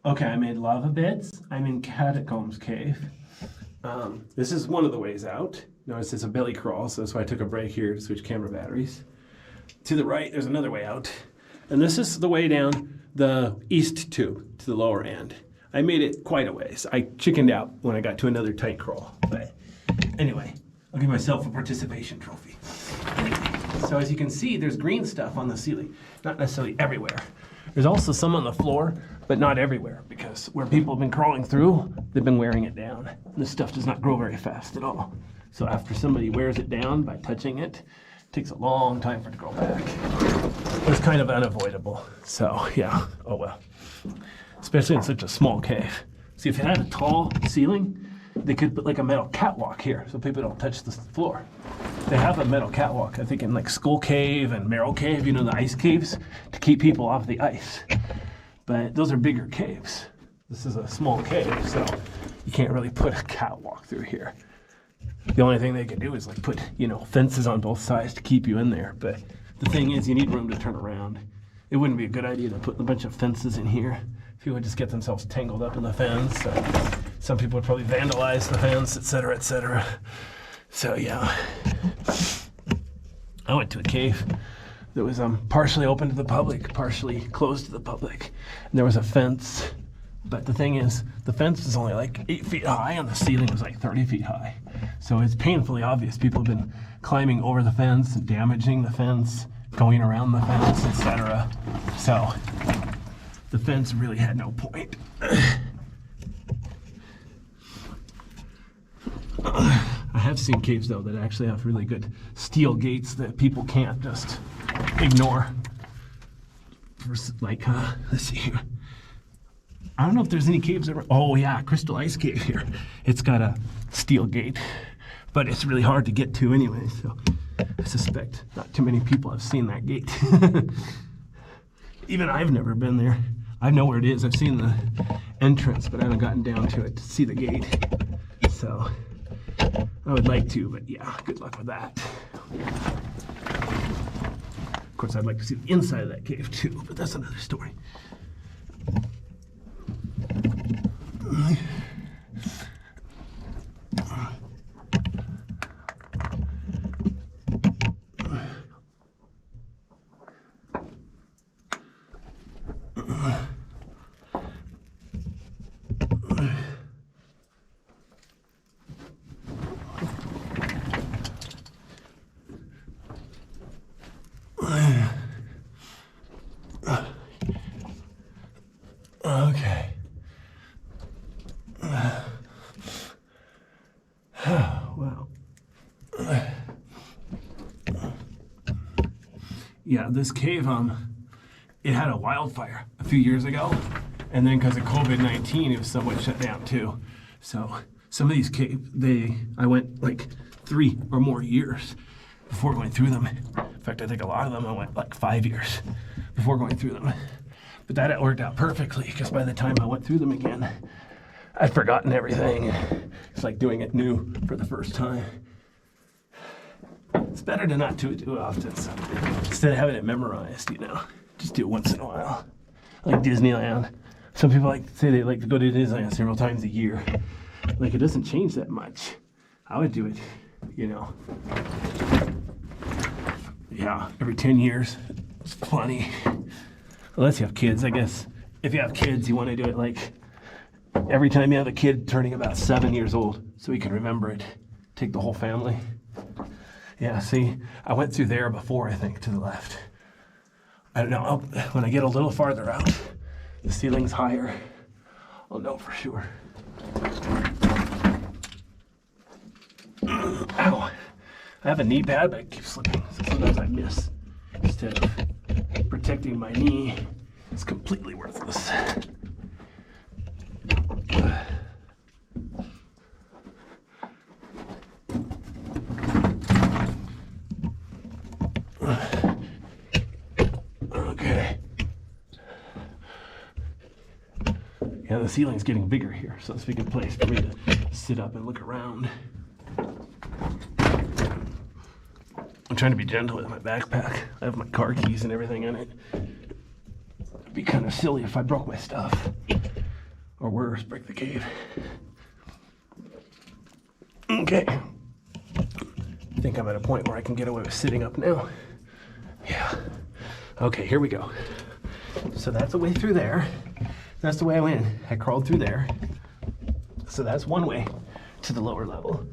Okay, I made lava beds. I'm in Catacombs Cave. This is one of the ways out. Notice it's a belly crawl, so that's why I took a break here to switch camera batteries. To the right, there's another way out. And this is the way down the east tube to the lower end. I made it quite a ways. I chickened out when I got to another tight crawl. But anyway, I'll give myself a participation trophy. So as you can see, there's green stuff on the ceiling. Not necessarily everywhere. There's also some on the floor, but not everywhere, because where people have been crawling through, they've been wearing it down. This stuff does not grow very fast at all. So after somebody wears it down by touching it, it takes a long time for it to grow back. But it's kind of unavoidable. So yeah, oh well. Especially in such a small cave. See, if it had a tall ceiling, they could put like a metal catwalk here so people don't touch the floor. They have a metal catwalk, I think, in like Skull Cave and Marrow Cave, you know, the ice caves, to keep people off the ice. But those are bigger caves. This is a small cave, so you can't really put a catwalk through here. The only thing they could do is like put, you know, fences on both sides to keep you in there. But the thing is, you need room to turn around. It wouldn't be a good idea to put a bunch of fences in here. People would just get themselves tangled up in the fence. So some people would probably vandalize the fence, etc., etc. So yeah, I went to a cave that was partially open to the public, partially closed to the public. And there was a fence, but the thing is, the fence was only like 8 feet high and the ceiling was like 30 feet high. So it's painfully obvious people have been climbing over the fence and damaging the fence, going around the fence, etc. So the fence really had no point. I have seen caves though that actually have really good steel gates that people can't just ignore. Like, let's see here. I don't know if there's any caves ever. Oh yeah, Crystal Ice Cave here. It's got a steel gate, but it's really hard to get to anyway. So I suspect not too many people have seen that gate. Even I've never been there. I know where it is. I've seen the entrance, but I haven't gotten down to it to see the gate. So I would like to, but yeah, good luck with that. Of course, I'd like to see the inside of that cave too, but that's another story. Okay. Well, yeah, this cave, it had a wildfire a few years ago, and then because of COVID-19, it was somewhat shut down too. So some of these caves, I went like 3 or more years before going through them. In fact, I think a lot of them I went like 5 years before going through them. But that worked out perfectly because by the time I went through them again, I'd forgotten everything. It's like doing it new for the first time. It's better to not do it too often. So instead of having it memorized, you know, just do it once in a while. Like Disneyland. Some people like say they like to go to Disneyland several times a year. Like it doesn't change that much. I would do it, you know. Yeah, every 10 years. It's plenty. Unless you have kids, I guess. If you have kids, you want to do it like every time you have a kid turning about 7 years old, so you can remember it. Take the whole family. Yeah, see, I went through there before, I think, to the left. I don't know, when I get a little farther out, the ceiling's higher, I'll know for sure. Ow. I have a knee pad, but I keep slipping, so sometimes I miss. Instead of protecting my knee, it's completely worthless. Okay. Yeah, the ceiling's getting bigger here, so it's a good place for me to sit up and look around. I'm trying to be gentle with my backpack. I have my car keys and everything in it. It'd be kind of silly if I broke my stuff. Or worse, break the cave. Okay. I think I'm at a point where I can get away with sitting up now. Yeah. Okay, here we go. So that's the way through there. That's the way I went. I crawled through there. So that's one way to the lower level.